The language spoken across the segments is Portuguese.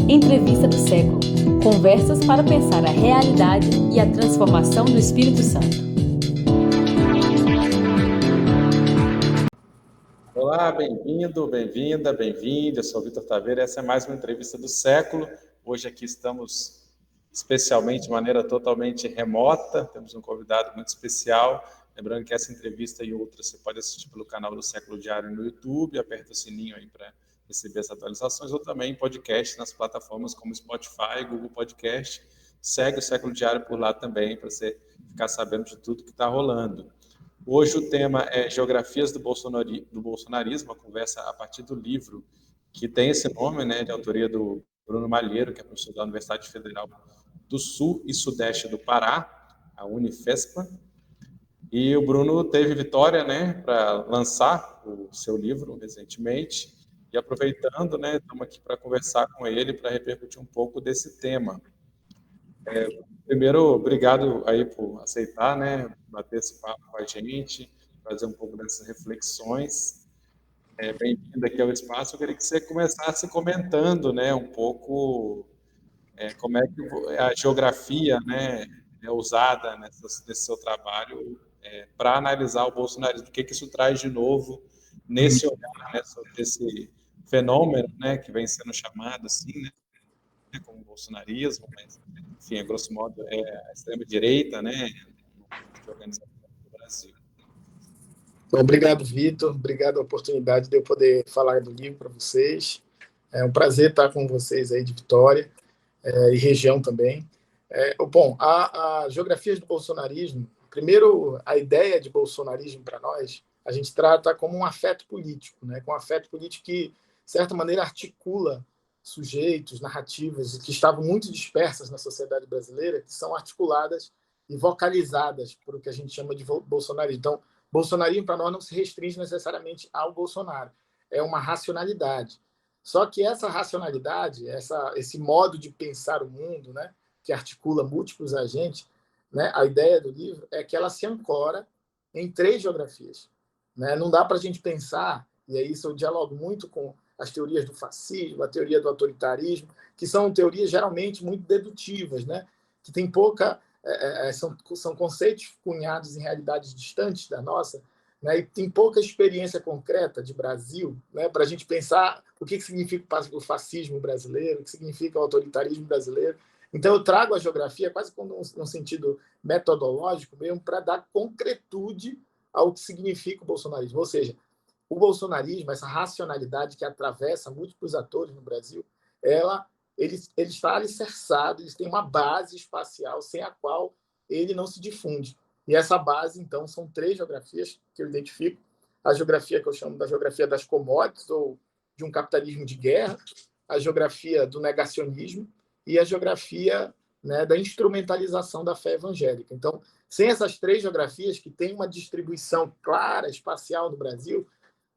Entrevista do século. Conversas para pensar a realidade e a transformação do Espírito Santo. Olá, bem-vindo, bem-vinda, bem-vinde. Eu sou o Vitor Taveira. Essa é mais uma entrevista do século. Hoje aqui estamos especialmente de maneira totalmente remota. Temos um convidado muito especial. Lembrando que essa entrevista e outras você pode assistir pelo canal do Século Diário no YouTube. Aperta o sininho aí para receber as atualizações, ou também em podcast nas plataformas como Spotify, Google Podcast. Segue o Século Diário por lá também para você ficar sabendo de tudo que está rolando. Hoje o tema é Geografias do Bolsonarismo, uma conversa a partir do livro que tem esse nome, né, de autoria do Bruno Malheiro, que é professor da Universidade Federal do Sul e Sudeste do Pará, a Unifespa. E o Bruno teve vitória, né, para lançar o seu livro recentemente. E aproveitando, né, estamos aqui para conversar com ele, para repercutir um pouco desse tema. Primeiro, obrigado aí por aceitar, né, bater esse papo com a gente, trazer um pouco dessas reflexões. Bem-vindo aqui ao espaço. Eu queria que você começasse comentando, né, um pouco como é que a geografia, né, é usada nesse seu trabalho para analisar o bolsonarismo. O que isso traz de novo nesse olhar, né, sobre esse fenômeno, né, que vem sendo chamado assim, né, como bolsonarismo, mas, enfim, a grosso modo, é a extrema-direita, né, de organização do Brasil. Bom, obrigado, Vitor. Obrigado a oportunidade de eu poder falar do livro para vocês. É um prazer estar com vocês aí de Vitória e região também. Bom, a geografias do bolsonarismo, primeiro, a ideia de bolsonarismo para nós, a gente trata como um afeto político, né? Com um afeto político que, de certa maneira, articula sujeitos, narrativas que estavam muito dispersas na sociedade brasileira, que são articuladas e vocalizadas por o que a gente chama de bolsonarismo. Então, bolsonarismo para nós não se restringe necessariamente ao Bolsonaro, é uma racionalidade. Só que essa racionalidade, esse modo de pensar o mundo, né, que articula múltiplos agentes, né, a ideia do livro é que ela se ancora em 3 geografias. Né? Não dá para a gente pensar, e aí isso eu dialogo muito com as teorias do fascismo, a teoria do autoritarismo, que são teorias geralmente muito dedutivas, né? Que tem pouca... são conceitos cunhados em realidades distantes da nossa, né? E tem pouca experiência concreta de Brasil, né? Para a gente pensar o que significa o fascismo brasileiro, o que significa o autoritarismo brasileiro. Então, eu trago a geografia quase como num sentido metodológico mesmo, para dar concretude ao que significa o bolsonarismo. Ou seja, o bolsonarismo, essa racionalidade que atravessa múltiplos atores no Brasil, ele está alicerçado, ele tem uma base espacial sem a qual ele não se difunde. E essa base, então, são 3 geografias que eu identifico. A geografia que eu chamo da geografia das commodities, ou de um capitalismo de guerra, a geografia do negacionismo e a geografia, né, da instrumentalização da fé evangélica. Então, sem essas 3 geografias, que têm uma distribuição clara, espacial no Brasil,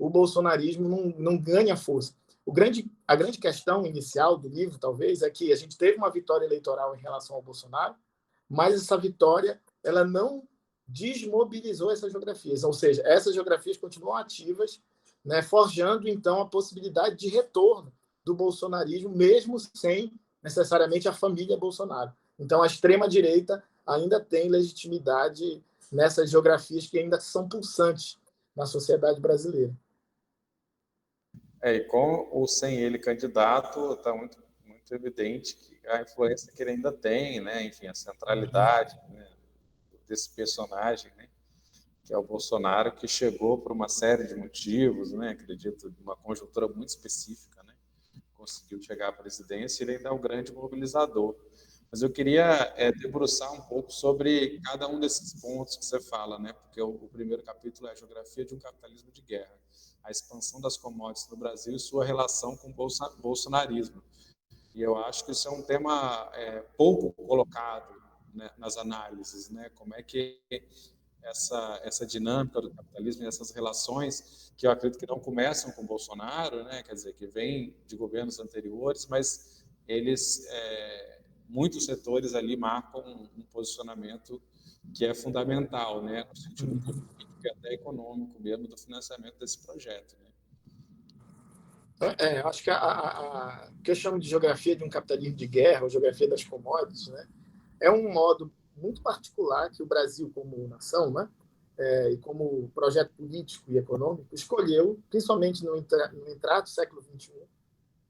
o bolsonarismo não ganha força. A grande questão inicial do livro, talvez, é que a gente teve uma vitória eleitoral em relação ao Bolsonaro, mas essa vitória ela não desmobilizou essas geografias, ou seja, essas geografias continuam ativas, né, forjando, então, a possibilidade de retorno do bolsonarismo, mesmo sem necessariamente a família Bolsonaro. Então, a extrema-direita ainda tem legitimidade nessas geografias que ainda são pulsantes na sociedade brasileira. E com ou sem ele candidato, está muito, muito evidente que a influência que ele ainda tem, né? Enfim, a centralidade, né, desse personagem, né, que é o Bolsonaro, que chegou por uma série de motivos, né? Acredito, de uma conjuntura muito específica, né? Conseguiu chegar à presidência e ele ainda é um grande mobilizador. Mas eu queria debruçar um pouco sobre cada um desses pontos que você fala, né? Porque o primeiro capítulo é a geografia de um capitalismo de guerra, a expansão das commodities no Brasil e sua relação com o bolsonarismo. E eu acho que isso é um tema pouco colocado, né, nas análises, né? Como é que essa dinâmica do capitalismo e essas relações, que eu acredito que não começam com o Bolsonaro, né? Quer dizer, que vêm de governos anteriores, mas eles, muitos setores ali marcam um posicionamento que é fundamental, né? No sentido político e até econômico mesmo do financiamento desse projeto, né? Acho que o que eu chamo de geografia de um capitalismo de guerra, ou geografia das commodities, né, é um modo muito particular que o Brasil, como nação, né, e como projeto político e econômico, escolheu, principalmente no entrar do século XXI,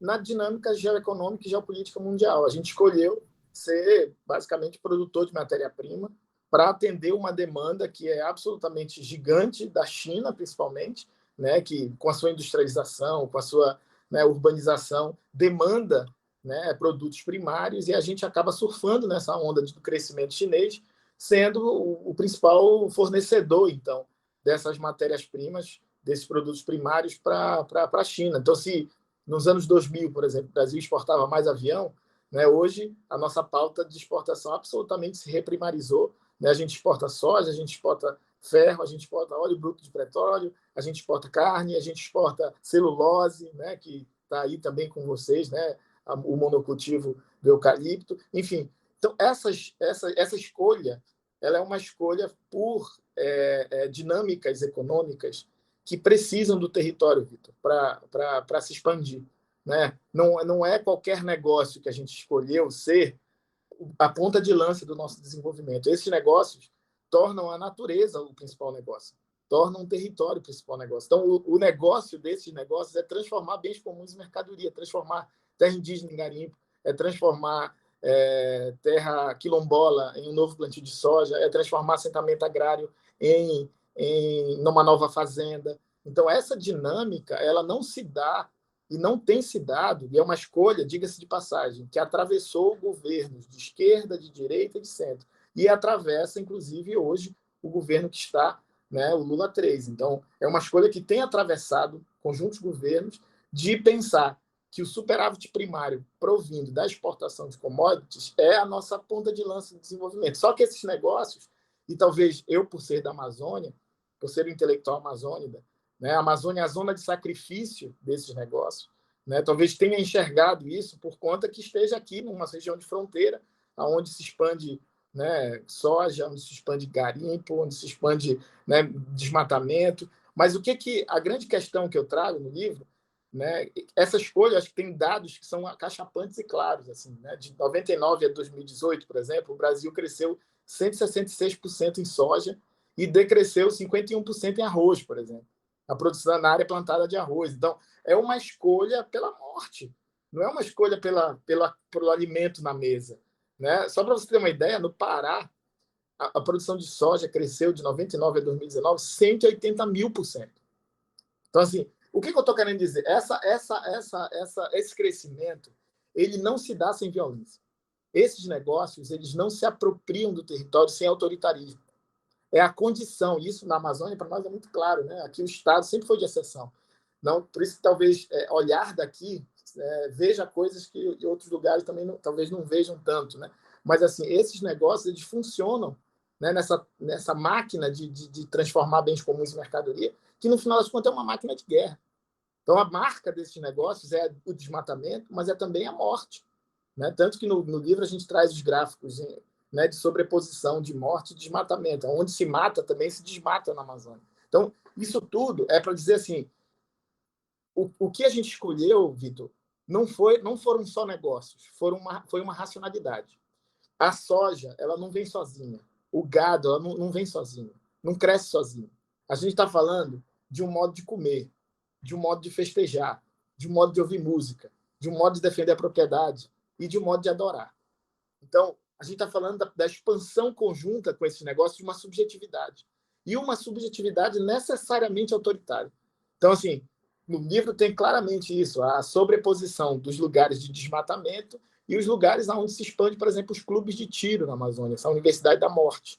na dinâmica geoeconômica e geopolítica mundial. A gente escolheu ser, basicamente, produtor de matéria-prima para atender uma demanda que é absolutamente gigante da China, principalmente, né, que com a sua industrialização, com a sua, né, urbanização, demanda, né, produtos primários, e a gente acaba surfando nessa onda do crescimento chinês, sendo o principal fornecedor, então, dessas matérias-primas, desses produtos primários para a China. Então, se nos anos 2000, por exemplo, o Brasil exportava mais avião, né, hoje a nossa pauta de exportação absolutamente se reprimarizou, né? A gente exporta soja, a gente exporta ferro, a gente exporta óleo bruto de petróleo, a gente exporta carne, a gente exporta celulose, né, que está aí também com vocês, né, o monocultivo do eucalipto, enfim. Então, essa escolha, ela é uma escolha por dinâmicas econômicas que precisam do território, Vitor, para se expandir. Né? Não é qualquer negócio que a gente escolheu ser a ponta de lança do nosso desenvolvimento. Esses negócios tornam a natureza o principal negócio, tornam o território o principal negócio. Então, o negócio desses negócios é transformar bens comuns em mercadoria, transformar terra indígena em garimpo, é transformar terra quilombola em um novo plantio de soja, é transformar assentamento agrário numa nova fazenda. Então, essa dinâmica ela não se dá e não tem se dado, e é uma escolha, diga-se de passagem, que atravessou governos de esquerda, de direita e de centro, e atravessa, inclusive, hoje, o governo que está, né, o Lula 3. Então, é uma escolha que tem atravessado conjuntos de governos de pensar que o superávit primário provindo da exportação de commodities é a nossa ponta de lança de desenvolvimento. Só que esses negócios, e talvez eu, por ser da Amazônia, por ser um intelectual amazônida, né, a Amazônia é a zona de sacrifício desses negócios, né, talvez tenha enxergado isso por conta que esteja aqui numa região de fronteira, onde se expande, né, soja, onde se expande garimpo, onde se expande, né, desmatamento. Mas a grande questão que eu trago no livro, né, essa escolha, acho que tem dados que são acachapantes e claros. Assim, né, de 99 a 2018, por exemplo, o Brasil cresceu 166% em soja e decresceu 51% em arroz, por exemplo. A produção na área plantada de arroz. Então, é uma escolha pela morte, não é uma escolha pelo alimento na mesa. Né? Só para você ter uma ideia, no Pará, a produção de soja cresceu de 99 a 2019 180.000%. Então, assim, o que eu estou querendo dizer? Esse crescimento ele não se dá sem violência. Esses negócios eles não se apropriam do território sem autoritarismo. É a condição. Isso na Amazônia, para nós, é muito claro. Né? Aqui o Estado sempre foi de exceção. Não, por isso que talvez olhar daqui veja coisas que em outros lugares também talvez não vejam tanto. Né? Mas assim, esses negócios eles funcionam, né, nessa máquina de transformar bens comuns em mercadoria, que no final das contas é uma máquina de guerra. Então a marca desses negócios é o desmatamento, mas é também a morte. Né? Tanto que no livro a gente traz os gráficos, né, de sobreposição de morte e desmatamento. Onde se mata também se desmata na Amazônia. Então, isso tudo é para dizer assim, o que a gente escolheu, Vitor, não foram só negócios, foi uma racionalidade. A soja, ela não vem sozinha. O gado, ela não vem sozinho. Não cresce sozinho. A gente está falando de um modo de comer, de um modo de festejar, de um modo de ouvir música, de um modo de defender a propriedade e de um modo de adorar. Então, a gente está falando da expansão conjunta com esses negócios de uma subjetividade. E uma subjetividade necessariamente autoritária. Então, assim, no livro tem claramente isso, a sobreposição dos lugares de desmatamento e os lugares onde se expande, por exemplo, os clubes de tiro na Amazônia, essa Universidade da Morte.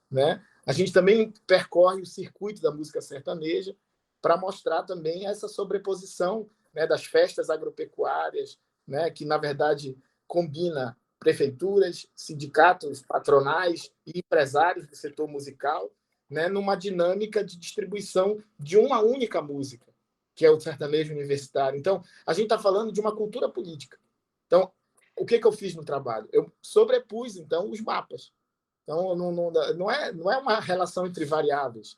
Né? A gente também percorre o circuito da música sertaneja para mostrar também essa sobreposição, né, das festas agropecuárias, né, que, na verdade, combina prefeituras, sindicatos patronais e empresários do setor musical, né, numa dinâmica de distribuição de uma única música, que é o sertanejo universitário. Então, a gente está falando de uma cultura política. Então, o que eu fiz no trabalho? Eu sobrepus, então, os mapas. Então, não é uma relação entre variáveis.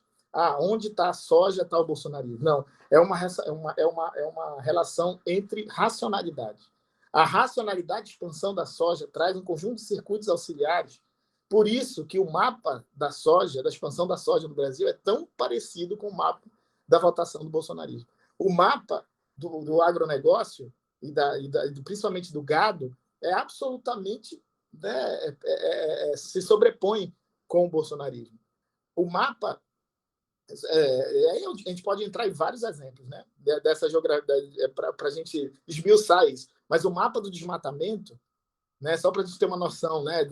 onde está a soja, está o bolsonarismo. Não, é uma relação entre racionalidade. A racionalidade de expansão da soja traz um conjunto de circuitos auxiliares. Por isso que o mapa da soja, da expansão da soja no Brasil, é tão parecido com o mapa da votação do bolsonarismo. O mapa do agronegócio, principalmente do gado, é absolutamente, né, se sobrepõe com o bolsonarismo. O mapa, a gente pode entrar em vários exemplos, né, dessa geografia, para a gente esmiuçar isso. Mas o mapa do desmatamento, né, só para a gente ter uma noção, né,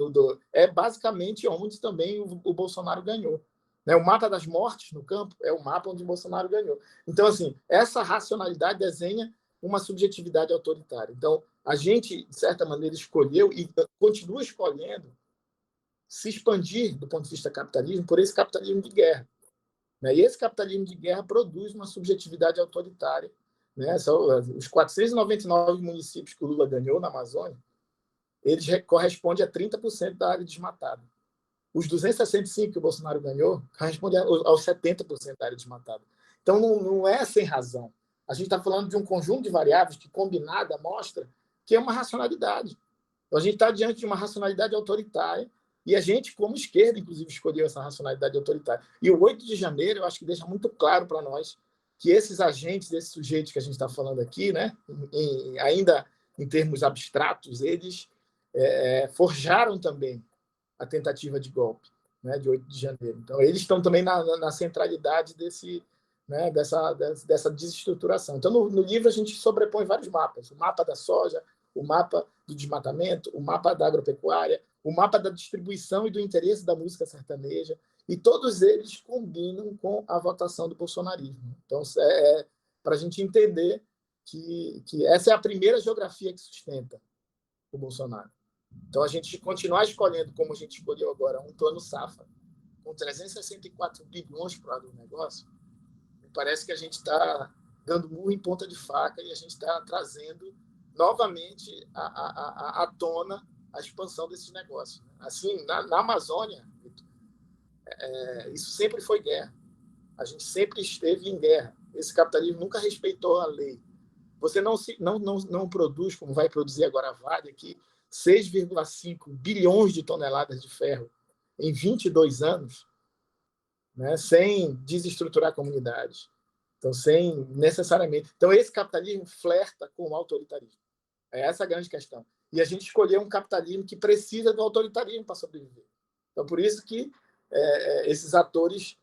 é basicamente onde também o Bolsonaro ganhou. Né? O mapa das mortes no campo é o mapa onde o Bolsonaro ganhou. Então, assim, essa racionalidade desenha uma subjetividade autoritária. Então, a gente, de certa maneira, escolheu e continua escolhendo se expandir, do ponto de vista capitalismo, por esse capitalismo de guerra. Né? E esse capitalismo de guerra produz uma subjetividade autoritária. Né? Os 499 municípios que o Lula ganhou na Amazônia, eles correspondem a 30% da área desmatada. Os 265 que o Bolsonaro ganhou correspondem aos 70% da área desmatada. Então, não é sem razão. A gente está falando de um conjunto de variáveis que, combinada, mostra que é uma racionalidade. Então, a gente está diante de uma racionalidade autoritária e a gente, como esquerda, inclusive, escolheu essa racionalidade autoritária. E o 8 de janeiro, eu acho que deixa muito claro para nós que esses agentes, esses sujeitos que a gente está falando aqui, né, ainda em termos abstratos, eles forjaram também a tentativa de golpe, né, de 8 de janeiro. Então, eles estão também na centralidade dessa desestruturação. Então, no livro, a gente sobrepõe vários mapas. O mapa da soja, o mapa do desmatamento, o mapa da agropecuária, o mapa da distribuição e do interesse da música sertaneja, e todos eles combinam com a votação do bolsonarismo. Então, para a gente entender que essa é a primeira geografia que sustenta o Bolsonaro. Então, a gente continuar escolhendo, como a gente escolheu agora, um plano safra, com 364 bilhões para o agronegócio, me parece que a gente está dando murro em ponta de faca e a gente está trazendo novamente à tona a expansão desses negócios. Assim, na Amazônia, isso sempre foi guerra. A gente sempre esteve em guerra. Esse capitalismo nunca respeitou a lei. Você não produz, como vai produzir agora a Vale aqui, 6,5 bilhões de toneladas de ferro em 22 anos, né, sem desestruturar comunidades. Então, sem necessariamente... Então, esse capitalismo flerta com o autoritarismo. É essa a grande questão. E a gente escolheu um capitalismo que precisa do autoritarismo para sobreviver. Então, por isso que esses atores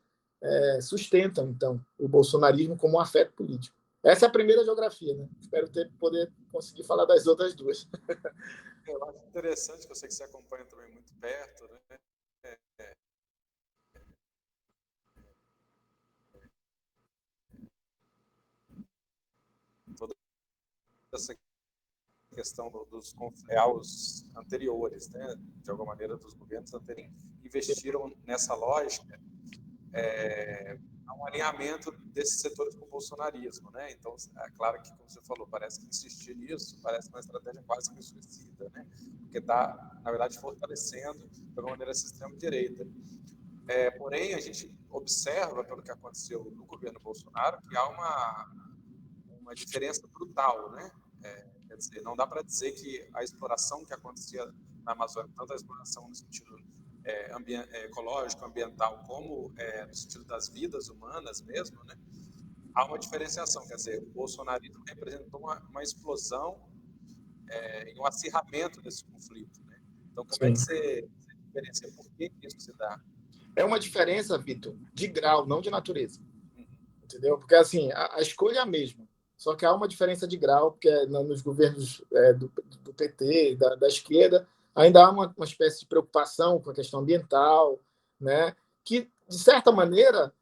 sustentam, então, o bolsonarismo como um afeto político. Essa é a primeira geografia, né? Espero poder conseguir falar das outras duas. Eu acho interessante, que eu sei que você acompanha também muito perto, né? Toda essa questão dos aos anteriores, né? De alguma maneira, dos governos anteriores investiram nessa lógica, há um alinhamento desses setores com o bolsonarismo, né? Então, é claro que, como você falou, parece que insistir nisso parece uma estratégia quase que suicida, né? Porque está, na verdade, fortalecendo, de alguma maneira, essa extrema-direita. Porém, a gente observa, pelo que aconteceu no governo Bolsonaro, que há uma diferença brutal, né? Quer dizer, não dá para dizer que a exploração que acontecia na Amazônia, tanto a exploração no sentido ecológico, ambiental, como no sentido das vidas humanas mesmo, né? Há uma diferenciação, quer dizer, o bolsonarismo representou uma explosão e um acirramento desse conflito, né? Então, como é que você diferencia? Por que isso se dá? É uma diferença, Vitor, de grau, não de natureza. Entendeu? Porque, assim, a escolha é a mesma, só que há uma diferença de grau, porque nos governos do PT, da esquerda, ainda há uma espécie de preocupação com a questão ambiental, né? Que, de certa maneira,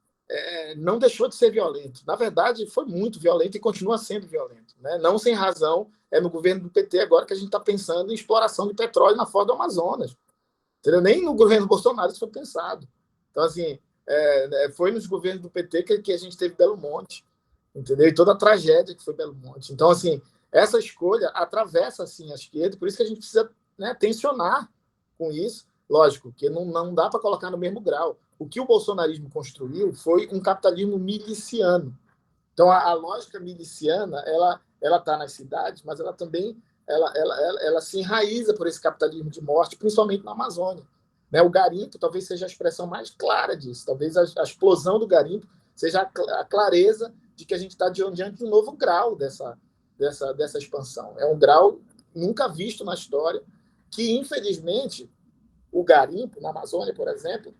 não deixou de ser violento. Na verdade, foi muito violento e continua sendo violento. Né? Não sem razão, no governo do PT agora que a gente está pensando em exploração de petróleo na foz do Amazonas. Entendeu? Nem no governo Bolsonaro isso foi pensado. Então, assim, foi nos governos do PT que a gente teve Belo Monte, entendeu? E toda a tragédia que foi Belo Monte. Então, assim, essa escolha atravessa, assim, a esquerda, por isso que a gente precisa, né, tensionar com isso. Lógico que não dá para colocar no mesmo grau. o que o bolsonarismo construiu foi um capitalismo miliciano. Então, a lógica miliciana, ela está nas cidades, mas ela também ela se enraiza por esse capitalismo de morte, principalmente na Amazônia. Né? O garimpo talvez seja a expressão mais clara disso. Talvez a explosão do garimpo seja a clareza de que a gente está diante de um novo grau dessa expansão. É um grau nunca visto na história, que, infelizmente, o garimpo, na Amazônia, por exemplo,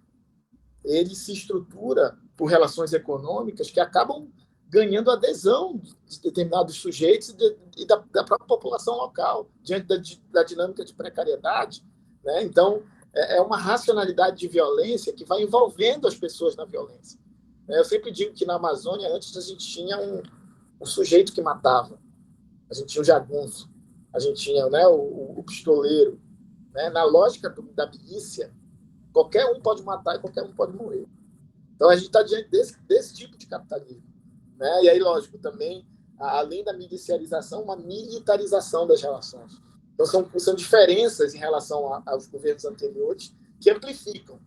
ele se estrutura por relações econômicas que acabam ganhando adesão de determinados sujeitos e da própria população local, diante da dinâmica de precariedade. Né? Então, é uma racionalidade de violência que vai envolvendo as pessoas na violência. Eu sempre digo que na Amazônia, antes a gente tinha um sujeito que matava, a gente tinha o jagunço, a gente tinha, né, o pistoleiro. Né? Na lógica da milícia, qualquer um pode matar e qualquer um pode morrer. Então, a gente está diante desse tipo de capitalismo. Né? E aí, lógico, também, além da milicialização, uma militarização das relações. Então, são diferenças em relação aos governos anteriores que amplificam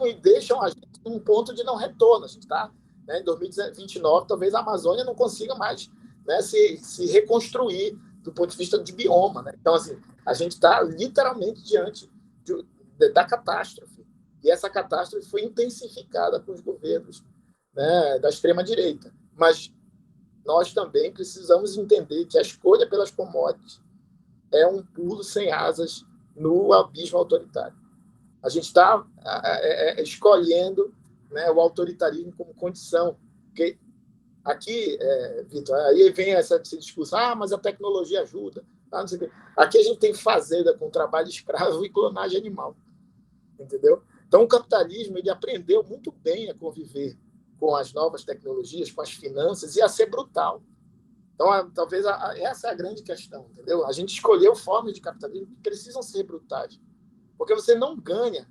e deixam a gente num ponto de não retorno. A gente está, né, em 2029, talvez a Amazônia não consiga mais, né, se reconstruir do ponto de vista de bioma. Né? Então, assim, a gente está literalmente diante da catástrofe. E essa catástrofe foi intensificada com os governos, né, da extrema-direita. Mas nós também precisamos entender que a escolha pelas commodities é um pulo sem asas no abismo autoritário. A gente está escolhendo, né, o autoritarismo como condição. Porque aqui, Vitor, aí vem esse discurso, mas a tecnologia ajuda. Não sei o quê. Aqui a gente tem fazenda com trabalho escravo e clonagem animal. Entendeu? Então, o capitalismo ele aprendeu muito bem a conviver com as novas tecnologias, com as finanças e a ser brutal. Então, talvez essa é a grande questão, entendeu? A gente escolheu formas de capitalismo que precisam ser brutais, porque você não ganha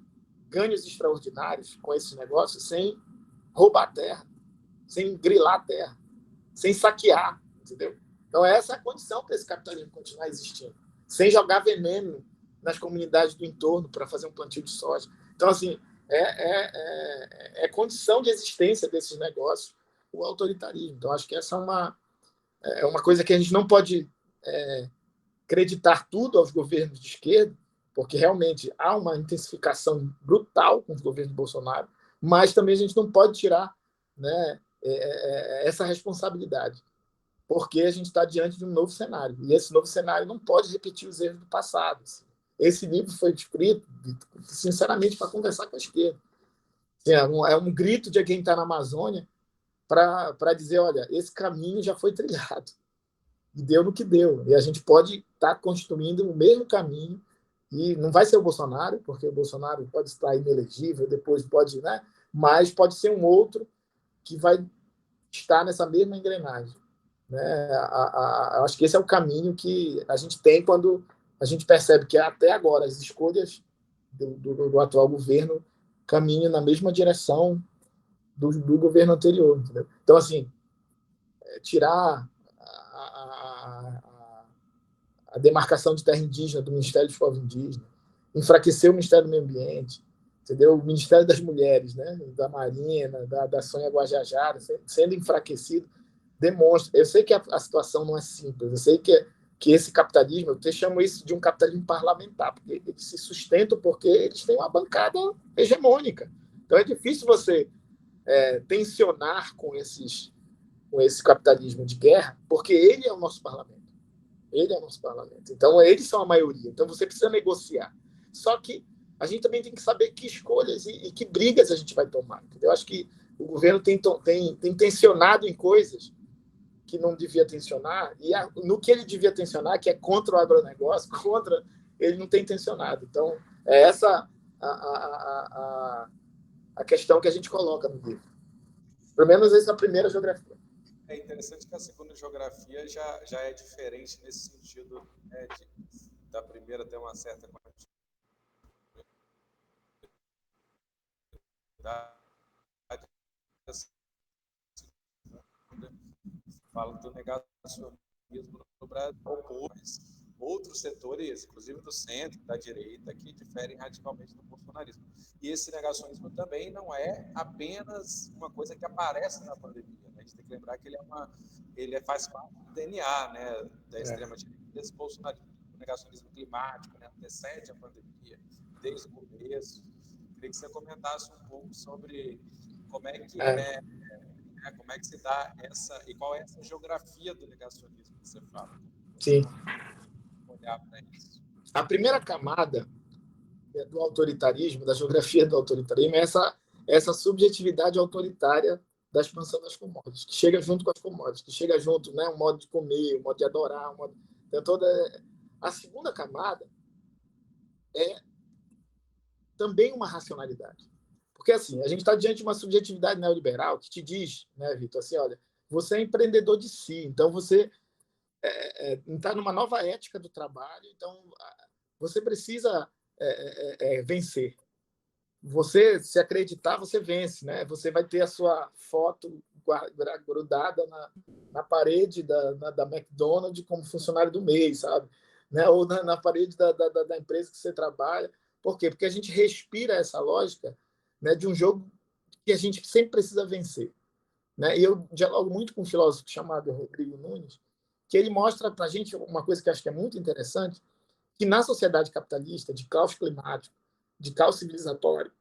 ganhos extraordinários com esses negócios sem roubar a terra, sem grilar a terra, sem saquear, entendeu? Então, essa é a condição para esse capitalismo continuar existindo, sem jogar veneno nas comunidades do entorno para fazer um plantio de soja. Então, assim, é condição de existência desses negócios o autoritarismo. Então, acho que essa é uma coisa que a gente não pode acreditar tudo aos governos de esquerda, porque realmente há uma intensificação brutal com os governos de Bolsonaro, mas também a gente não pode tirar, né, essa responsabilidade, porque a gente está diante de um novo cenário, e esse novo cenário não pode repetir os erros do passado. Assim. Esse livro foi escrito, sinceramente, para conversar com a esquerda. É um grito de quem está na Amazônia para dizer, olha, esse caminho já foi trilhado, e deu no que deu. E a gente pode estar construindo o mesmo caminho, e não vai ser o Bolsonaro, porque o Bolsonaro pode estar inelegível, depois pode, né? Mas pode ser um outro que vai estar nessa mesma engrenagem. Né? Acho que esse é o caminho que a gente tem quando a gente percebe que até agora as escolhas do atual governo caminham na mesma direção do governo anterior. Entendeu? Então, assim, tirar a demarcação de terra indígena do Ministério dos Povos Indígenas, enfraquecer o Ministério do Meio Ambiente, entendeu? O Ministério das Mulheres, né? Da Marina, da Sônia Guajajara, sendo enfraquecido, demonstra. Eu sei que a situação não é simples, eu sei que esse capitalismo, eu chamo isso de um capitalismo parlamentar, porque eles se sustentam porque eles têm uma bancada hegemônica. Então é difícil você tensionar com esse capitalismo de guerra, porque ele é o nosso parlamento. Ele é o nosso parlamento. Então, eles são a maioria. Então, você precisa negociar. Só que a gente também tem que saber que escolhas e que brigas a gente vai tomar. Entendeu? Eu acho que o governo tem tensionado em coisas que não devia tensionar, e no que ele devia tensionar, que é contra o agronegócio, ele não tem tensionado. Então, é essa a questão que a gente coloca no livro. Pelo menos essa é a primeira geografia. É interessante que a segunda geografia já é diferente nesse sentido, né, da primeira ter uma certa quantidade. Fala do negacionismo no Brasil, outros setores, inclusive do centro, da direita, que diferem radicalmente do bolsonarismo. E esse negacionismo também não é apenas uma coisa que aparece na pandemia, né? A gente tem que lembrar que ele faz parte do DNA, né, da extrema-direita, desse bolsonarismo. O negacionismo climático, né, antecede a pandemia desde o começo. Queria que você comentasse um pouco sobre como é que como é que se dá essa, e qual é essa geografia do negacionismo que você fala? Sim. Olhar para isso. A primeira camada do autoritarismo, da geografia do autoritarismo, é essa subjetividade autoritária da expansão das commodities, que chega junto com as commodities, que chega junto, né, um modo de comer, um modo de adorar, tem toda a segunda camada é também uma racionalidade. Porque, assim, a gente está diante de uma subjetividade neoliberal que te diz, né, Vitor, assim, olha, você é empreendedor de si, então você está numa nova ética do trabalho, então você precisa vencer. Você, se acreditar, você vence, né? Você vai ter a sua foto grudada na parede da McDonald's como funcionário do mês, sabe? Né? Ou na parede da empresa que você trabalha. Por quê? Porque a gente respira essa lógica, né, de um jogo que a gente sempre precisa vencer. Né? E eu dialogo muito com um filósofo chamado Rodrigo Nunes, que ele mostra para a gente uma coisa que acho que é muito interessante, que na sociedade capitalista, de caos climático, de caos civilizatório,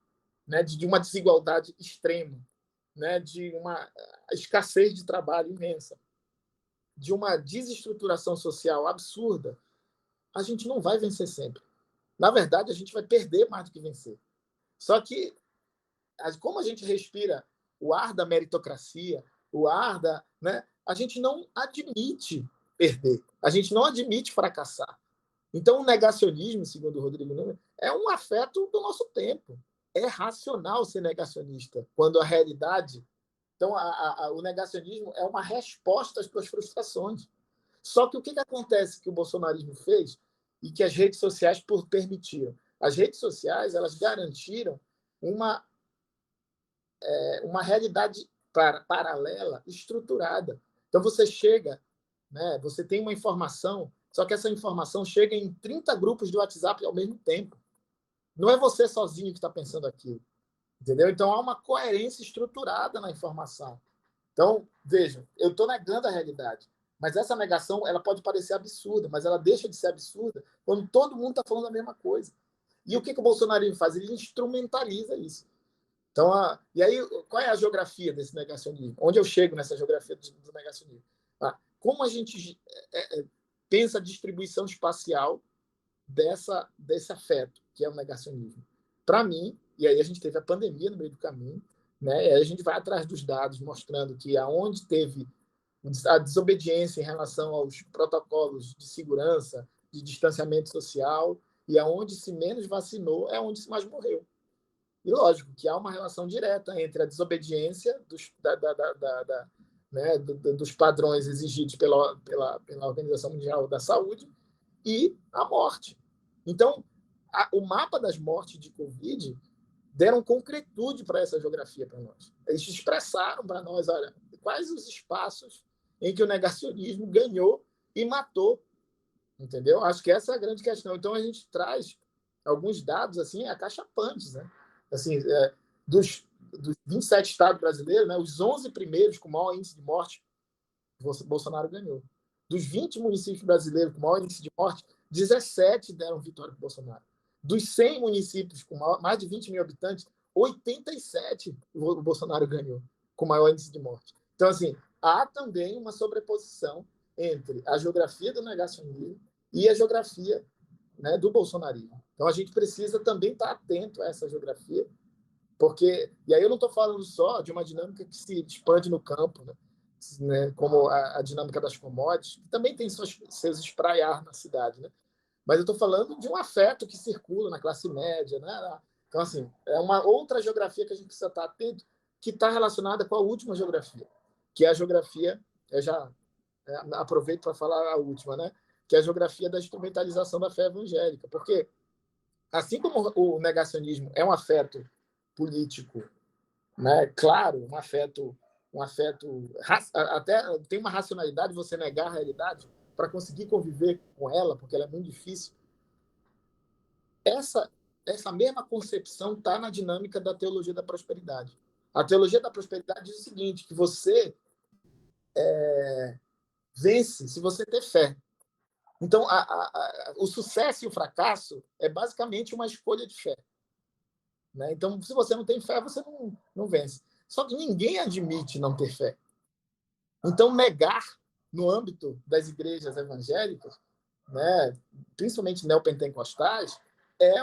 né, de uma desigualdade extrema, né, de uma escassez de trabalho imensa, de uma desestruturação social absurda, a gente não vai vencer sempre. Na verdade, a gente vai perder mais do que vencer. Só que, como a gente respira o ar da meritocracia, o ar da... Né, a gente não admite perder, a gente não admite fracassar. Então, o negacionismo, segundo o Rodrigo Nunes, é um afeto do nosso tempo. É racional ser negacionista, quando a realidade... Então, o negacionismo é uma resposta às suas frustrações. Só que o que acontece que o bolsonarismo fez e que as redes sociais permitiram? As redes sociais, elas garantiram uma realidade paralela, estruturada. Então, você chega, né, você tem uma informação, só que essa informação chega em 30 grupos de WhatsApp ao mesmo tempo. Não é você sozinho que está pensando aquilo. Entendeu? Então, há uma coerência estruturada na informação. Então, vejam, eu estou negando a realidade, mas essa negação ela pode parecer absurda, mas ela deixa de ser absurda quando todo mundo está falando a mesma coisa. E o que o bolsonarismo faz? Ele instrumentaliza isso. Então, e aí, qual é a geografia desse negacionismo? Onde eu chego nessa geografia do negacionismo? Como a gente pensa a distribuição espacial desse afeto, que é o negacionismo? Para mim, e aí a gente teve a pandemia no meio do caminho, né? E aí a gente vai atrás dos dados mostrando que aonde teve a desobediência em relação aos protocolos de segurança, de distanciamento social, e aonde se menos vacinou é onde se mais morreu. E lógico que há uma relação direta entre a desobediência dos padrões exigidos pela Organização Mundial da Saúde e a morte. Então, o mapa das mortes de Covid deram concretude para essa geografia para nós. Eles expressaram para nós, olha, quais os espaços em que o negacionismo ganhou e matou, entendeu? Acho que essa é a grande questão. Então, a gente traz alguns dados, assim, acachapantes, né? Assim, dos 27 estados brasileiros, né, os 11 primeiros com maior índice de morte, Bolsonaro ganhou. Dos 20 municípios brasileiros com maior índice de morte, 17 deram vitória para o Bolsonaro. Dos 100 municípios com mais de 20 mil habitantes, 87 o Bolsonaro ganhou, com maior índice de morte. Então, assim, há também uma sobreposição entre a geografia do negacionismo e a geografia, né, do bolsonarismo. Então, a gente precisa também estar atento a essa geografia, porque... E aí eu não estou falando só de uma dinâmica que se expande no campo, né, como a dinâmica das commodities, que também tem seus espraiar na cidade, né? Mas eu estou falando de um afeto que circula na classe média, né? Então, assim, é uma outra geografia que a gente precisa estar atento, que está relacionada com a última geografia, que é a geografia, eu já aproveito para falar a última, né? Que é a geografia da instrumentalização da fé evangélica, porque assim como o negacionismo é um afeto político, né? Claro, um afeto até tem uma racionalidade você negar a realidade, para conseguir conviver com ela, porque ela é muito difícil, essa mesma concepção está na dinâmica da teologia da prosperidade. A teologia da prosperidade diz o seguinte, que você vence se você ter fé. Então, o sucesso e o fracasso é basicamente uma escolha de fé. Né? Então, se você não tem fé, você não vence. Só que ninguém admite não ter fé. Então, negar no âmbito das igrejas evangélicas, né, principalmente neopentecostais, é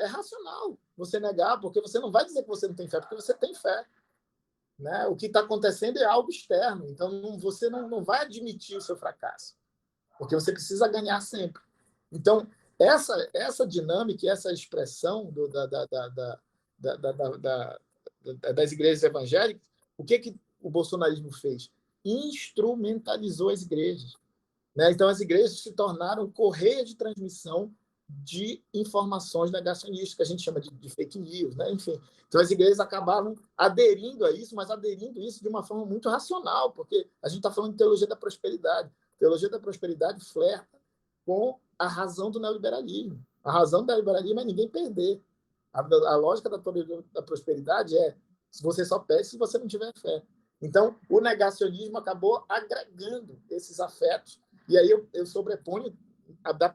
racional você negar, porque você não vai dizer que você não tem fé, porque você tem fé. Né? O que está acontecendo é algo externo, então você não vai admitir o seu fracasso, porque você precisa ganhar sempre. Então, essa dinâmica, essa expressão das igrejas evangélicas, o que o bolsonarismo fez? Instrumentalizou as igrejas. Né? Então, as igrejas se tornaram correia de transmissão de informações negacionistas, que a gente chama de fake news. Né? Enfim, então as igrejas acabaram aderindo a isso, mas aderindo a isso de uma forma muito racional, porque a gente está falando de teologia da prosperidade. Teologia da prosperidade flerta com a razão do neoliberalismo. A razão do neoliberalismo é ninguém perder. A lógica da prosperidade é se você só perde se você não tiver fé. Então, o negacionismo acabou agregando esses afetos. E aí eu sobreponho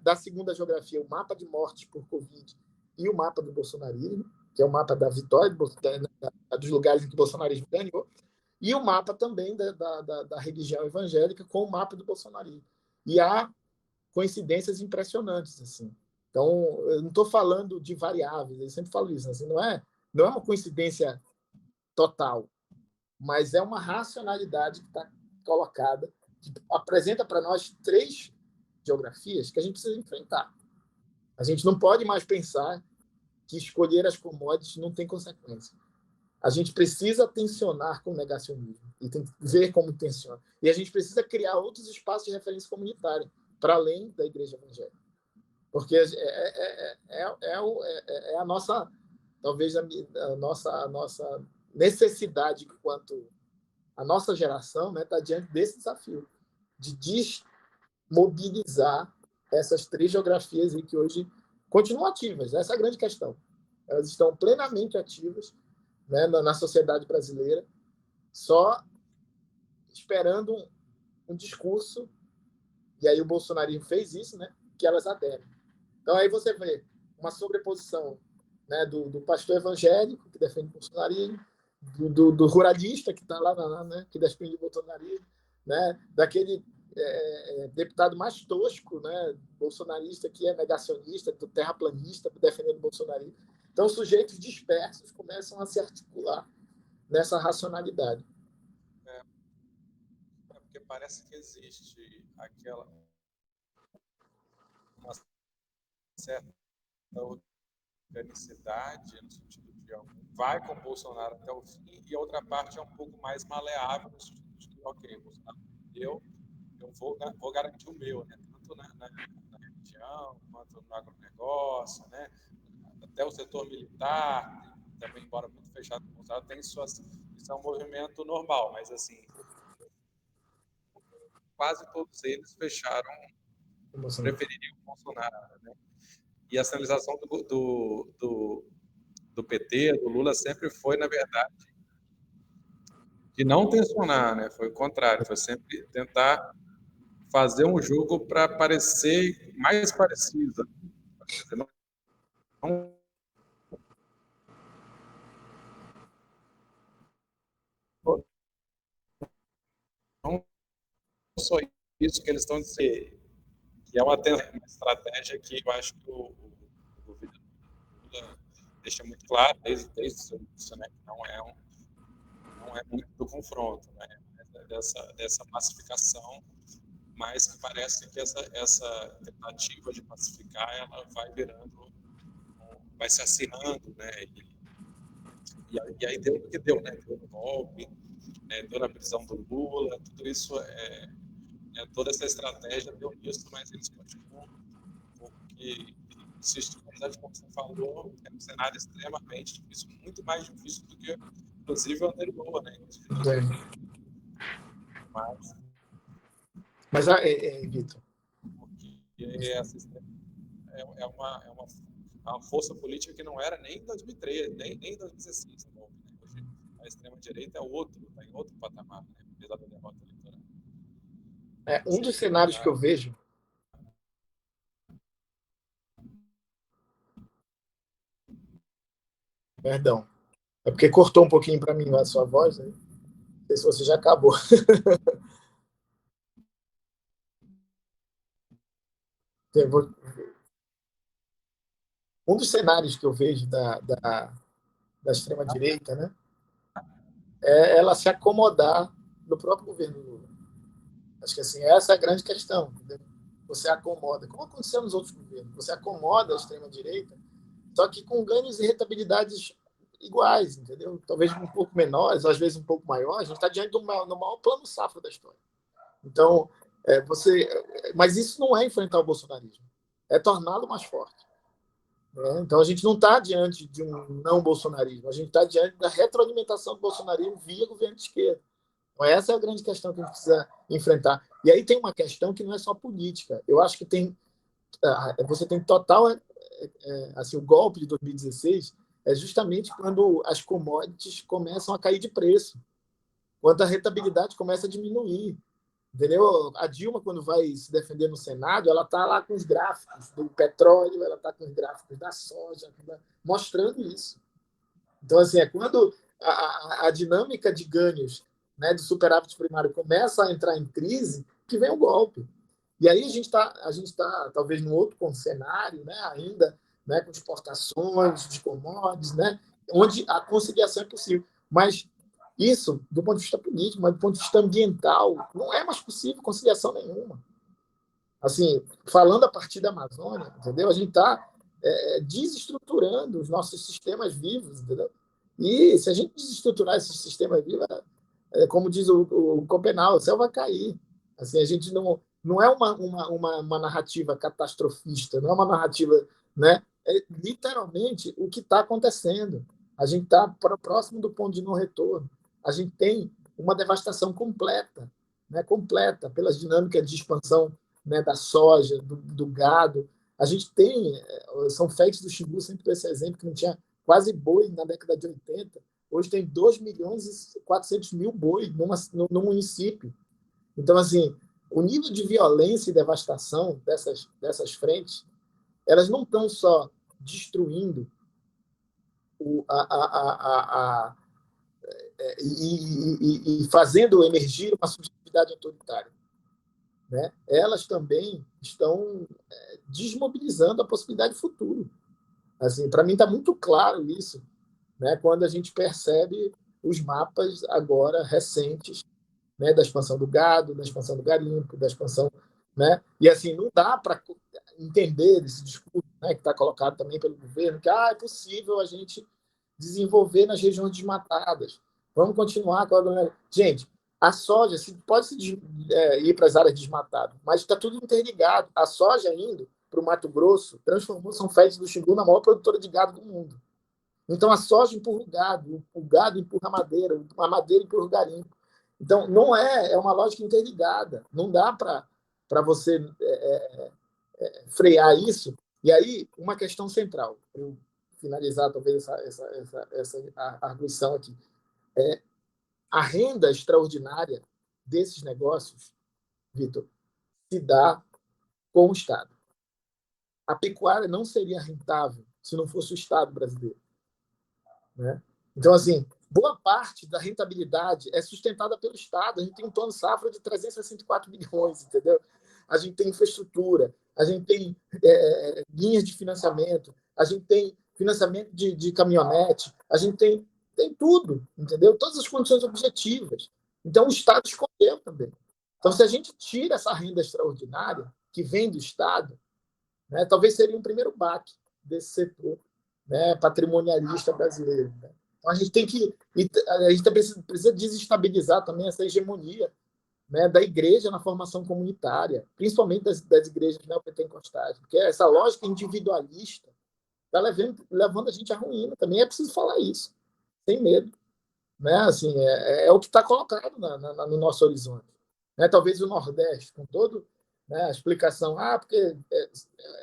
da segunda geografia o mapa de mortes por Covid e o mapa do bolsonarismo, que é o mapa da vitória dos lugares em que o bolsonarismo ganhou, e o mapa também da religião evangélica com o mapa do bolsonarismo. E há coincidências impressionantes. Assim. Então, eu não estou falando de variáveis, eu sempre falo isso, assim, não é uma coincidência total, mas é uma racionalidade que está colocada, que apresenta para nós 3 geografias que a gente precisa enfrentar. A gente não pode mais pensar que escolher as commodities não tem consequência. A gente precisa tensionar com o negacionismo e tem que ver como tensiona. E a gente precisa criar outros espaços de referência comunitária para além da igreja evangélica. Porque é a nossa, talvez a nossa necessidade enquanto a nossa geração está diante desse desafio de desmobilizar essas 3 geografias que hoje continuam ativas. Essa é a grande questão. Elas estão plenamente ativas, né, na sociedade brasileira, só esperando um discurso, e aí o bolsonarismo fez isso, né, que elas aderem. Então aí você vê uma sobreposição, né, do pastor evangélico, que defende o bolsonarismo, do ruralista, que está lá, né, que defende o bolsonarismo, né, daquele deputado mais tosco, né, bolsonarista, que é negacionista, do terraplanista, defendendo o bolsonarismo. Então, sujeitos dispersos começam a se articular nessa racionalidade. Porque parece que existe uma certa organicidade, no sentido de vai com o Bolsonaro até o fim, e a outra parte é um pouco mais maleável, no sentido de que, ok, o Bolsonaro eu vou garantir o meu, né? Tanto na religião, quanto no agronegócio, né? Até o setor militar, também, embora muito fechado com o Bolsonaro, tem suas... Isso é um movimento normal, mas, assim, quase todos eles fecharam, prefeririam o Bolsonaro, né? E a sinalização do PT, do Lula, sempre foi, na verdade, de não tensionar, né? Foi o contrário, foi sempre tentar fazer um jogo para parecer mais parecido. Não só isso que eles estão dizendo, que é uma estratégia que eu acho que o governo Lula deixa muito claro desde o seu início, né, que não é muito do confronto, né, dessa pacificação, mas que parece que essa tentativa de pacificar ela vai se acirrando, né, e aí deu o que deu, né, deu no golpe, deu na prisão do Lula, tudo isso toda essa estratégia deu nisso, mas eles continuam porque insistem, como você falou, é um cenário extremamente difícil, muito mais difícil do que, inclusive, o anterior, né? Mas Vitor, E essa uma força política que não era nem em 2013, nem em 2016. Né? Hoje a extrema-direita é outro, está em outro patamar, né? Apesar da derrota eleitoral. Um dos cenários que eu vejo. Perdão. É porque cortou um pouquinho para mim a sua voz. Né? Não sei se você já acabou. Um dos cenários que eu vejo da extrema-direita, né, é ela se acomodar no próprio governo Lula. Acho que assim, essa é a grande questão. Entendeu? Você acomoda, como aconteceu nos outros governos, você acomoda a extrema-direita, só que com ganhos e rentabilidades iguais, entendeu? Talvez um pouco menores, às vezes um pouco maiores. A gente está diante do maior plano safra da história. Então, mas isso não é enfrentar o bolsonarismo, é torná-lo mais forte. Né? Então, a gente não está diante de um não bolsonarismo, a gente está diante da retroalimentação do bolsonarismo via governo de esquerda. Então, essa é a grande questão que a gente precisa enfrentar. E aí tem uma questão que não é só política. Eu acho que você tem total... assim, o golpe de 2016 é justamente quando as commodities começam a cair de preço, quando a rentabilidade começa a diminuir. Entendeu? A Dilma, quando vai se defender no Senado, ela está lá com os gráficos do petróleo, ela está com os gráficos da soja, mostrando isso. Então, assim, é quando a dinâmica de ganhos, né, do superávit primário começa a entrar em crise que vem o golpe. E aí a gente tá talvez num outro cenário, né, ainda, né, com exportações de commodities, né, onde a conciliação é possível. Mas isso, do ponto de vista político, mas do ponto de vista ambiental, não é mais possível conciliação nenhuma. Assim, falando a partir da Amazônia, entendeu? A gente está desestruturando os nossos sistemas vivos, entendeu? E se a gente desestruturar esses sistemas vivos, como diz o Copenau, o céu vai cair. Assim, a gente não é uma narrativa catastrofista, não é uma narrativa, né? É literalmente o que está acontecendo. A gente está próximo do ponto de não retorno. A gente tem uma devastação completa, né? Completa pelas dinâmicas de expansão, né? Da soja, do gado. A gente tem, são feitos do Xingu, sempre por esse exemplo, que não tinha quase boi na década de 80. Hoje tem 2.400.000 boi no município. Então, assim, o nível de violência e devastação dessas frentes, elas não estão só destruindo e fazendo emergir uma subjetividade autoritária. Né? Elas também estão desmobilizando a possibilidade de futuro. Assim, para mim está muito claro isso, né? Quando a gente percebe os mapas agora recentes, né? Da expansão do gado, da expansão do garimpo, da expansão, né? E assim não dá para entender esse discurso, né? Que está colocado também pelo governo, que é possível a gente desenvolver nas regiões desmatadas. Vamos continuar com a... Gente, a soja pode ir para as áreas desmatadas, mas está tudo interligado. A soja indo para o Mato Grosso transformou São Félix do Xingu na maior produtora de gado do mundo. Então, a soja empurra o gado empurra a madeira empurra o garimpo. Então, não é uma lógica interligada. Não dá para você frear isso. E aí, uma questão central, para eu finalizar talvez essa arguição aqui, a renda extraordinária desses negócios, Vitor, se dá com o Estado. A pecuária não seria rentável se não fosse o Estado brasileiro. Né? Então, assim, boa parte da rentabilidade é sustentada pelo Estado. A gente tem um plano safra de 364 milhões, entendeu? A gente tem infraestrutura, a gente tem linhas de financiamento, a gente tem financiamento de caminhonete, a gente tem tudo, entendeu? Todas as condições objetivas. Então, o Estado escolheu também. Então, se a gente tira essa renda extraordinária que vem do Estado, né, talvez seria um primeiro baque desse setor, né, patrimonialista brasileiro. Né? Então, a gente precisa desestabilizar também essa hegemonia, né, da igreja na formação comunitária, principalmente das igrejas neopentecostais, porque essa lógica individualista está levando a gente à ruína. Também é preciso falar isso, sem medo. Né? Assim, é o que está colocado no nosso horizonte. Né? Talvez o Nordeste, com todo né? A explicação, porque é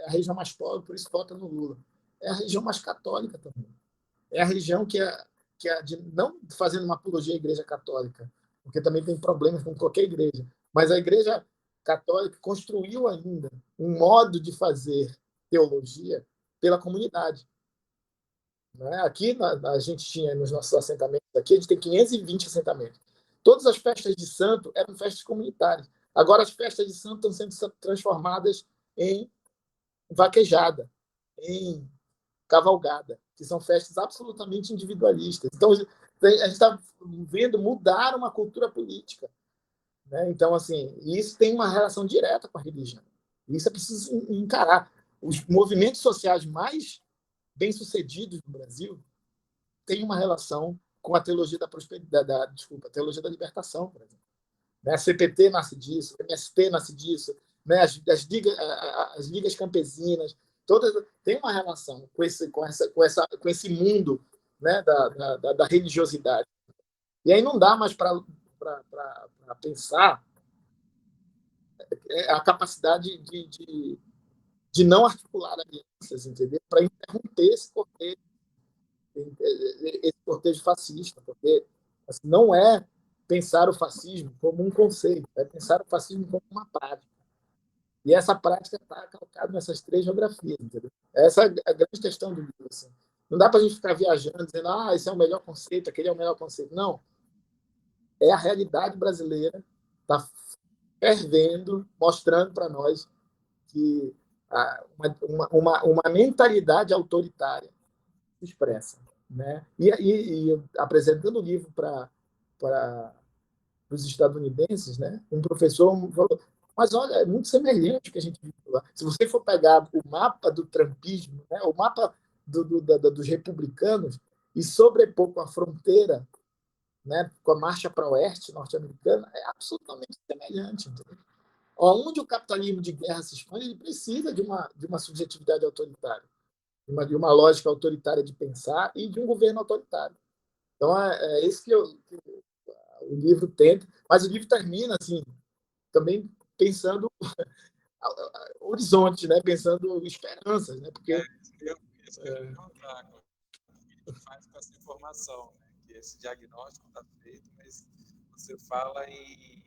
a região mais pobre, por isso vota no Lula. É a região mais católica também. É a região não fazendo uma apologia à Igreja Católica, porque também tem problemas com qualquer igreja, mas a Igreja Católica construiu ainda um modo de fazer teologia pela comunidade. Né? Aqui a gente tinha, nos nossos assentamentos, aqui a gente tem 520 assentamentos. Todas as festas de santo eram festas comunitárias. Agora as festas de santo estão sendo transformadas em vaquejada, em cavalgada, que são festas absolutamente individualistas. Então, a gente está vendo mudar uma cultura política. Né? Então, assim, isso tem uma relação direta com a religião. Isso é preciso encarar. Os movimentos sociais mais bem-sucedidos no Brasil têm uma relação com a teologia da prosperidade, a teologia da libertação, por exemplo. Né? A CPT nasce disso, a MST nasce disso, né? as ligas campesinas, todas têm uma relação com esse mundo, né? da religiosidade. E aí não dá mais para pensar a capacidade de não articular alianças, entendeu? Para interromper esse cortejo fascista, porque assim, não é pensar o fascismo como um conceito, é pensar o fascismo como uma prática. E essa prática está calcada nessas 3 geografias, entendeu? Essa é a grande questão do livro. Assim. Não dá para a gente ficar viajando, dizendo esse é o melhor conceito, aquele é o melhor conceito. Não. É a realidade brasileira, está fervendo, mostrando para nós que uma mentalidade autoritária se expressa. Né? E apresentando o livro para os estadunidenses, né? Um professor falou, mas olha, é muito semelhante ao que a gente viu lá. Se você for pegar o mapa do trumpismo, né? O mapa dos republicanos, e sobrepor com a fronteira, né? Com a marcha para o oeste norte-americana, é absolutamente semelhante. Entendeu? Onde o capitalismo de guerra se expande, ele precisa de uma subjetividade autoritária, de uma lógica autoritária de pensar e de um governo autoritário. Então, é isso que o livro tenta, mas o livro termina assim, também pensando horizonte, né? Pensando esperanças, né? Porque eu perguntar o que faz com essa informação, né? Que esse diagnóstico está feito, mas você fala em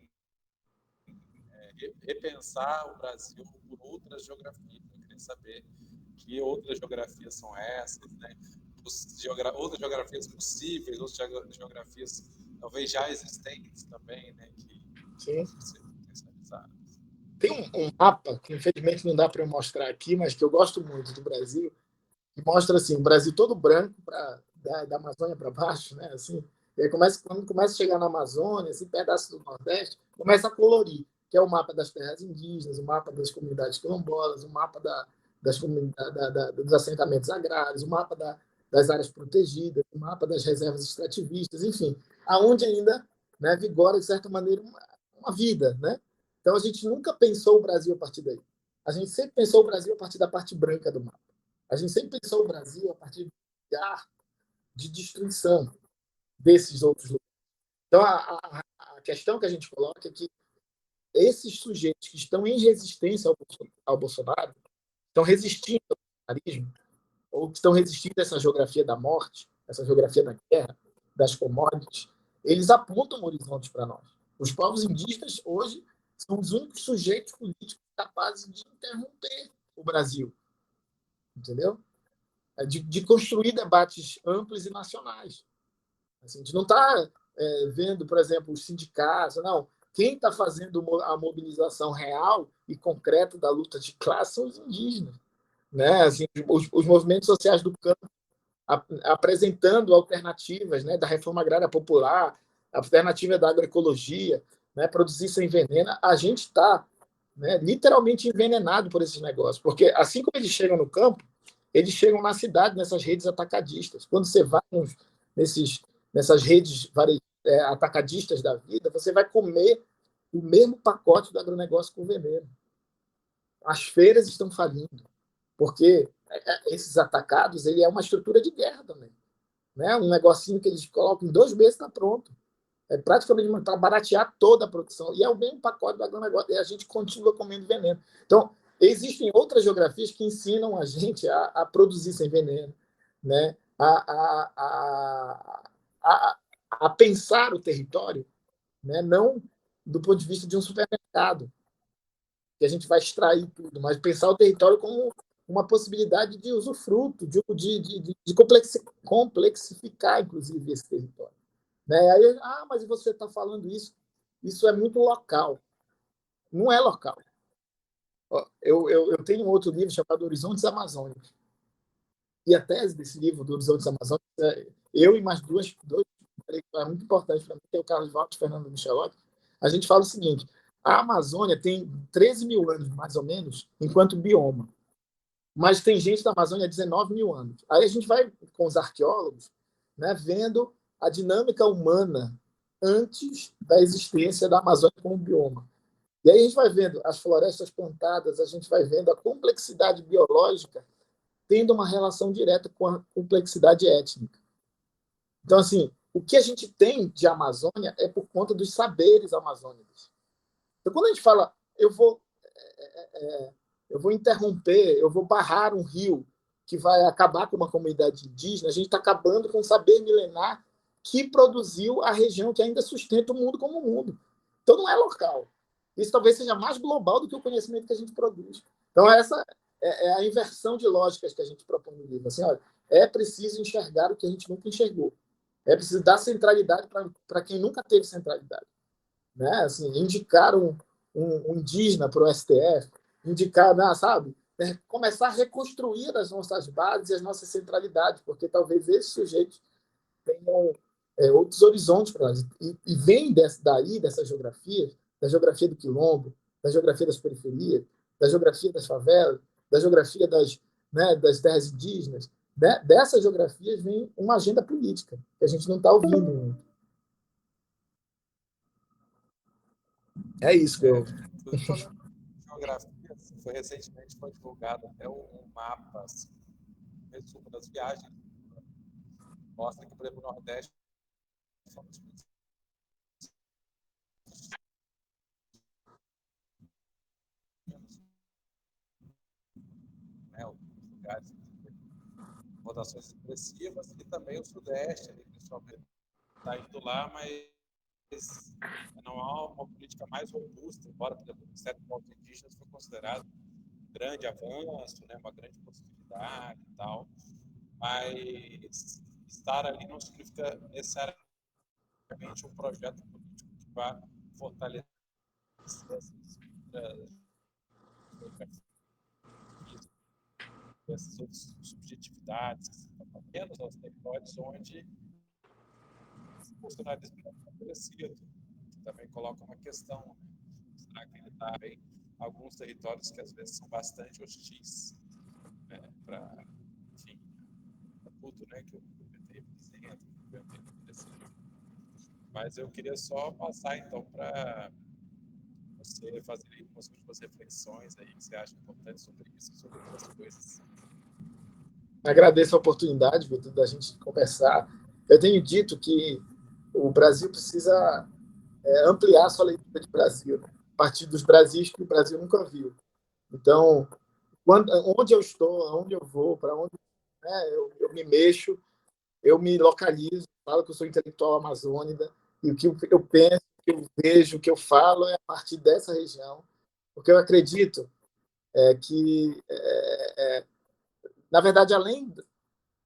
repensar o Brasil por outras geografias. Eu queria saber que outras geografias são essas, né? Outras geografias possíveis, outras geografias talvez já existentes também, né? Sim. Ser potencializadas. Tem um mapa que infelizmente não dá para eu mostrar aqui, mas que eu gosto muito do Brasil, que mostra assim, o Brasil todo branco da Amazônia para baixo, né? Assim, e aí quando começa a chegar na Amazônia, assim, pedaço do Nordeste, começa a colorir, que é o mapa das terras indígenas, o mapa das comunidades quilombolas, o mapa dos assentamentos agrários, o mapa das áreas protegidas, o mapa das reservas extrativistas, enfim, aonde ainda, né, vigora, de certa maneira, uma vida, né? Então, a gente nunca pensou o Brasil a partir daí. A gente sempre pensou o Brasil a partir da parte branca do mapa. A gente sempre pensou o Brasil a partir do lugar de destruição desses outros lugares. Então, a questão que a gente coloca é que esses sujeitos que estão em resistência ao Bolsonaro, estão resistindo ao bolsonarismo, ou que estão resistindo a essa geografia da morte, essa geografia da guerra, das commodities, eles apontam horizontes para nós. Os povos indígenas, hoje, são os únicos sujeitos políticos capazes de interromper o Brasil. Entendeu? De construir debates amplos e nacionais. Assim, a gente não está vendo, por exemplo, os sindicatos, não. Quem está fazendo a mobilização real e concreta da luta de classe são os indígenas. Né? Assim, os movimentos sociais do campo apresentando alternativas, né, da reforma agrária popular, alternativa da agroecologia, né, produzir sem veneno. A gente está, né, literalmente envenenado por esses negócios, porque assim como eles chegam no campo, eles chegam na cidade, nessas redes atacadistas. Quando você vai nessas redes atacadistas da vida, você vai comer o mesmo pacote do agronegócio com veneno. As feiras estão falindo, porque esses atacados, ele é uma estrutura de guerra também. Né? Um negocinho que eles colocam em 2 meses está pronto. praticamente para baratear toda a produção. E é o mesmo pacote do agronegócio, e a gente continua comendo veneno. Então, existem outras geografias que ensinam a gente a produzir sem veneno, né? A pensar o território, né? Não do ponto de vista de um supermercado, que a gente vai extrair tudo, mas pensar o território como uma possibilidade de usufruto, de complexificar, inclusive, esse território. Né? Aí, mas você está falando isso? Isso é muito local. Não é local. Eu tenho um outro livro chamado Horizontes Amazônicos. E a tese desse livro, do Horizontes Amazônicos, eu e mais dois é muito importante para mim, que é o Carlos Walter e o Fernando Michelotti, a gente fala o seguinte: a Amazônia tem 13 mil anos, mais ou menos, enquanto bioma. Mas tem gente da Amazônia há 19 mil anos. Aí a gente vai com os arqueólogos, né, vendo a dinâmica humana antes da existência da Amazônia como bioma. E aí a gente vai vendo as florestas plantadas, a gente vai vendo a complexidade biológica tendo uma relação direta com a complexidade étnica. Então, assim, o que a gente tem de Amazônia é por conta dos saberes amazônicos. Então, quando a gente fala, eu vou interromper, eu vou barrar um rio que vai acabar com uma comunidade indígena, a gente está acabando com o saber milenar que produziu a região que ainda sustenta o mundo como mundo. Então, não é local. Isso talvez seja mais global do que o conhecimento que a gente produz. Então, essa é a inversão de lógicas que a gente propõe no livro. Assim, olha, é preciso enxergar o que a gente nunca enxergou. É preciso dar centralidade para quem nunca teve centralidade. Né? Assim, indicar um indígena para o STF, indicar, sabe? Começar a reconstruir as nossas bases e as nossas centralidades, porque talvez esses sujeitos tenham outros horizontes para nós. E vem dessa geografia, da geografia do quilombo, da geografia das periferias, da geografia das favelas, da geografia das terras indígenas. Dessas geografias vem uma agenda política, que a gente não está ouvindo muito. É isso que eu... Geografia, recentemente foi divulgado até um mapa, assim, resumo das viagens. Mostra que, por exemplo, o Nordeste lugares votações expressivas, e também o Sudeste, principalmente, está indo lá, mas não há uma política mais robusta, embora, por exemplo, o Ministério dos Povos Indígenas foi considerado um grande avanço, né, uma grande possibilidade e tal, mas estar ali não significa necessariamente um projeto político que vá fortalecer essas outras subjetividades, menos aos territórios onde o funcionalismo é estabelecido. Também coloca uma questão: será que ele está em alguns territórios que às vezes são bastante hostis, né, para, enfim, para tudo, né, que o PT representa, que o governo representa. Mas eu queria só passar, então, para você fazer aí umas reflexões aí que você acha importante sobre isso, sobre outras coisas. Agradeço a oportunidade, Vitor, da gente conversar. Eu tenho dito que o Brasil precisa ampliar a sua leitura de Brasil, né? A partir dos Brasis que o Brasil nunca viu. Então, onde eu estou, aonde eu vou, para onde, né, eu me mexo, eu me localizo, falo que eu sou intelectual amazônida, e o que eu penso, o que eu vejo, o que eu falo é a partir dessa região, porque eu acredito que, na verdade, além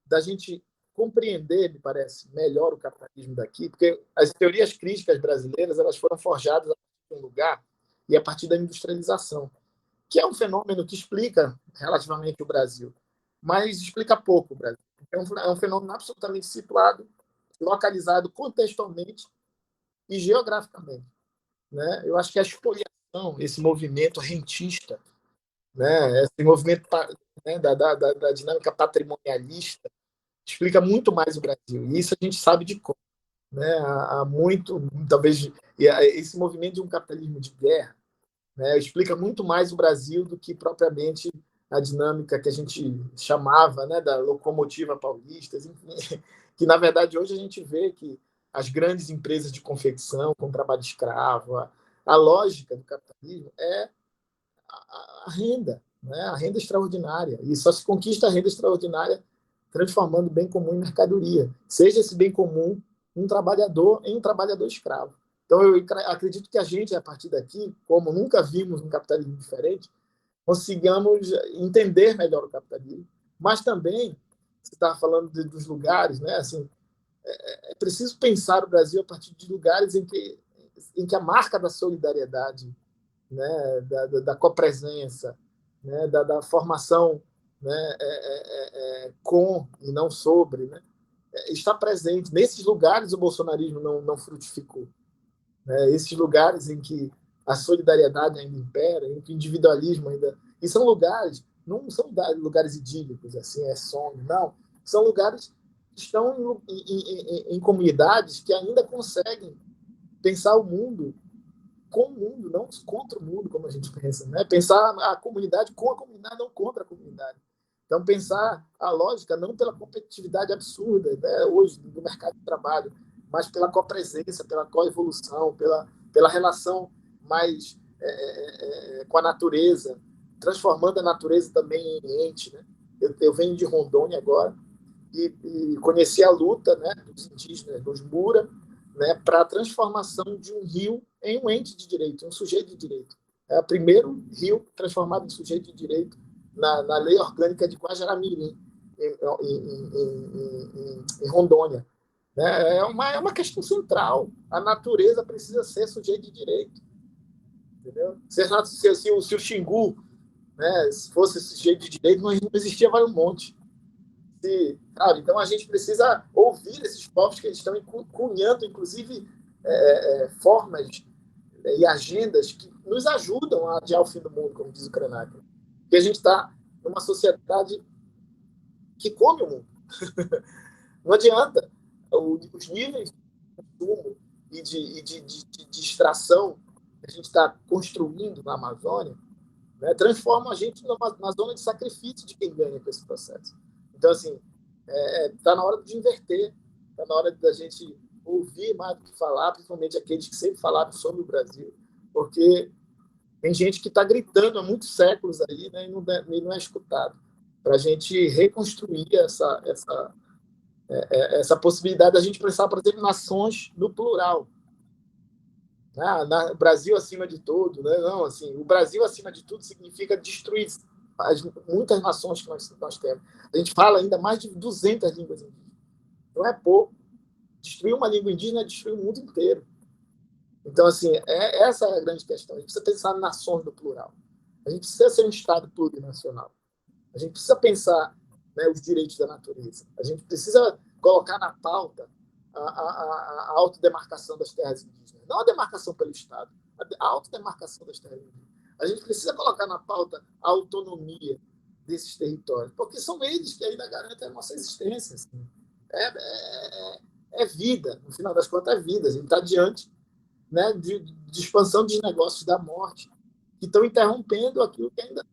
da gente compreender, me parece, melhor o capitalismo daqui, porque as teorias críticas brasileiras elas foram forjadas a partir de um lugar e a partir da industrialização, que é um fenômeno que explica relativamente o Brasil, mas explica pouco o Brasil. É um fenômeno absolutamente situado, localizado contextualmente e geograficamente. Né? Eu acho que a expoliação, esse movimento rentista, né? Esse movimento, né, da dinâmica patrimonialista, explica muito mais o Brasil. E isso a gente sabe de cor. Né? Há muito, talvez, esse movimento de um capitalismo de guerra, né, explica muito mais o Brasil do que propriamente a dinâmica que a gente chamava, né, da locomotiva paulista, enfim, que na verdade hoje a gente vê que as grandes empresas de confecção com trabalho escravo. A lógica do capitalismo é a renda, né? A renda extraordinária. E só se conquista a renda extraordinária transformando o bem comum em mercadoria. Seja esse bem comum um trabalhador em um trabalhador escravo. Então, eu acredito que a gente, a partir daqui, como nunca vimos um capitalismo diferente, consigamos entender melhor o capitalismo, mas também, você estava falando dos lugares, né? Assim, é preciso pensar o Brasil a partir de lugares em que a marca da solidariedade, né, da copresença, né, da formação, né, com e não sobre, né, está presente. Nesses lugares o bolsonarismo não frutificou. Né? Esses lugares em que a solidariedade ainda impera, em que o individualismo ainda... E são lugares, não são lugares idílicos, assim, é sonho, não. São lugares que estão em comunidades que ainda conseguem pensar o mundo com o mundo, não contra o mundo, como a gente pensa, né? Pensar a comunidade com a comunidade, não contra a comunidade. Então, pensar a lógica não pela competitividade absurda, né, hoje do mercado de trabalho, mas pela copresença, pela coevolução, pela relação mais com a natureza, transformando a natureza também em ente. Né? Eu venho de Rondônia agora e conheci a luta, né, dos indígenas, dos Mura, né, para a transformação de um rio em um ente de direito, um sujeito de direito. É o primeiro rio transformado em sujeito de direito na lei orgânica de Guajará-Mirim, em Rondônia. Né? É uma questão central. A natureza precisa ser sujeito de direito. Entendeu? Se o Xingu, né, se fosse sujeito de direito, não existia Vale um Monte. Sabe? Então, a gente precisa ouvir esses povos que estão cunhando, inclusive, formas e agendas que nos ajudam a adiar o fim do mundo, como diz o Krenak. Porque a gente está numa sociedade que come o mundo. Não adianta. Os níveis de consumo e de extração que a gente está construindo na Amazônia, né, transforma a gente numa zona de sacrifício de quem ganha com esse processo. Então, assim, está na hora de inverter, está na hora da gente ouvir mais do que falar, principalmente aqueles que sempre falaram sobre o Brasil, porque tem gente que está gritando há muitos séculos aí, né, e não é escutado. Para a gente reconstruir essa possibilidade da gente pensar, por exemplo, nações no plural. Brasil acima de tudo, né? Não, assim, o Brasil acima de tudo significa destruir muitas nações que nós temos. A gente fala ainda mais de 200 línguas indígenas. Não é pouco. Destruir uma língua indígena é destruir o mundo inteiro. Então, assim, essa é a grande questão. A gente precisa pensar em nações no plural. A gente precisa ser um Estado plurinacional. A gente precisa pensar, né, os direitos da natureza. A gente precisa colocar na pauta a autodemarcação das terras indígenas. Não a demarcação pelo Estado, a autodemarcação das terras indígenas. A gente precisa colocar na pauta a autonomia desses territórios, porque são eles que ainda garantem a nossa existência. Assim. É vida, no final das contas, é vida. A gente está diante, né, de expansão dos negócios da morte, que estão interrompendo aquilo que ainda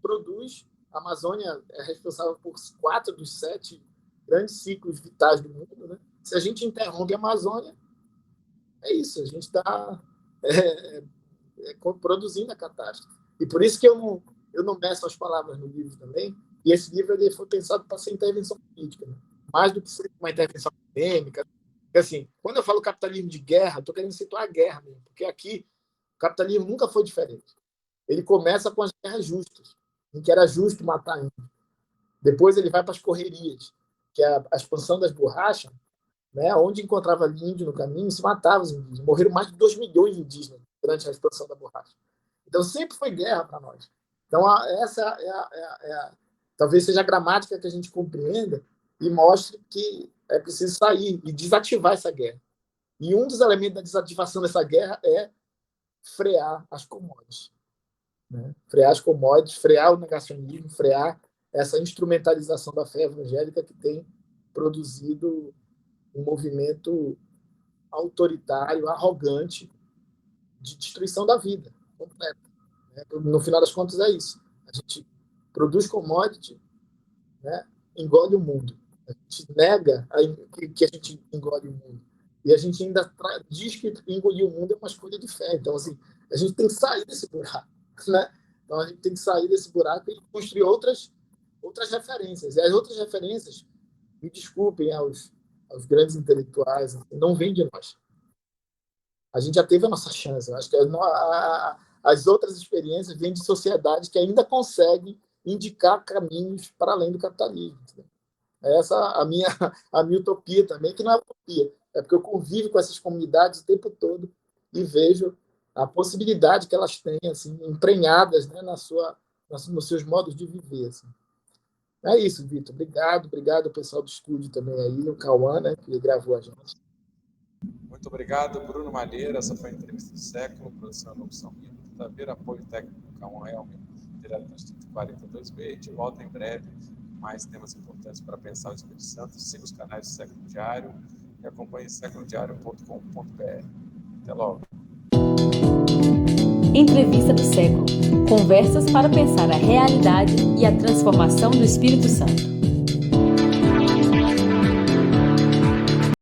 produz. A Amazônia é responsável por 4 dos 7 grandes ciclos vitais do mundo. Né? Se a gente interrompe a Amazônia, é isso, a gente está produzindo a catástrofe. E por isso que eu não meço as palavras no livro também, e esse livro ele foi pensado para ser intervenção política, né? Mais do que ser uma intervenção acadêmica. Porque, assim, quando eu falo capitalismo de guerra, estou querendo situar a guerra mesmo, porque aqui o capitalismo nunca foi diferente. Ele começa com as guerras justas, em que era justo matar índio. Depois ele vai para as correrias, que é a expansão das borrachas, né, onde encontrava índio no caminho, se matava os indígenas. Morreram mais de 2 milhões de indígenas durante a expansão da borracha. Então, sempre foi guerra para nós. Então, essa talvez seja a gramática que a gente compreenda e mostre que é preciso sair e desativar essa guerra. E um dos elementos da desativação dessa guerra é frear as commodities. Né? Frear as commodities, frear o negacionismo, frear essa instrumentalização da fé evangélica que tem produzido um movimento autoritário, arrogante, de destruição da vida completa. Né? No final das contas, é isso. A gente produz commodity, né? Engole o mundo. A gente nega que a gente engole o mundo. E a gente ainda diz que engolir o mundo é uma escolha de fé. Então, assim, a gente tem que sair desse buraco, né? Então, a gente tem que sair desse buraco e construir outras referências. E as outras referências, me desculpem aos grandes intelectuais, não vêm de nós. A gente já teve a nossa chance. Acho que as outras experiências vêm de sociedades que ainda conseguem indicar caminhos para além do capitalismo. Essa é a minha utopia também, que não é utopia. É porque eu convivo com essas comunidades o tempo todo e vejo a possibilidade que elas têm, assim, emprenhadas, né, nos seus modos de viver. Assim. É isso, Vitor. Obrigado ao pessoal do estúdio também aí, o Cauã, né, que gravou a gente. Muito obrigado, Bruno Malheiro. Essa foi a entrevista do século, produção e locução Vitor Taveira, apoio técnico Cauã Helmer, direto do Instituto 42B. A gente volta em breve com mais temas importantes para pensar o Espírito Santo. Siga os canais do Século Diário e acompanhe séculodiario.com.br. Até logo. Entrevista do século. Conversas para pensar a realidade e a transformação do Espírito Santo.